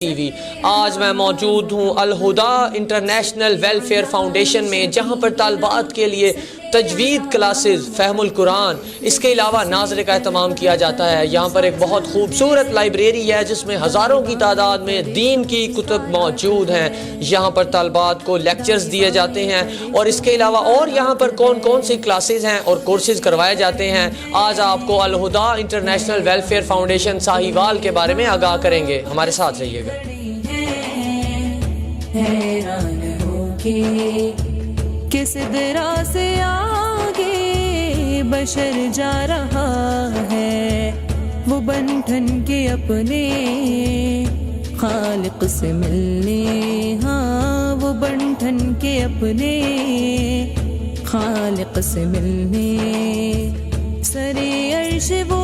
TV. आज मैं मौजूद हूँ अल हुदा इंटरनेशनल वेलफेयर फाउंडेशन में, जहाँ पर तालबात के लिए तजवीद क्लासेस, फ़हमुल कुरान, इसके अलावा नाज़रे का एहतमाम किया जाता है। यहाँ पर एक बहुत खूबसूरत लाइब्रेरी है जिसमें हज़ारों की तादाद में दीन की कुतुब मौजूद हैं। यहाँ पर तालबात को लेक्चर्स दिए जाते हैं और इसके अलावा और यहाँ पर कौन कौन सी क्लासेस हैं और कोर्सेज़ करवाए जाते हैं, आज आपको अल हुदा इंटरनेशनल वेलफेयर फाउंडेशन साहिवाल के बारे में आगाह करेंगे। हमारे साथ रहिएगा। हैरान होके किस तरह से आगे बशर जा रहा है, वो बन ठन के अपने खालिक से मिलने। हाँ, वो बन ठन के अपने खालिक से मिलने। सरे अर्श वो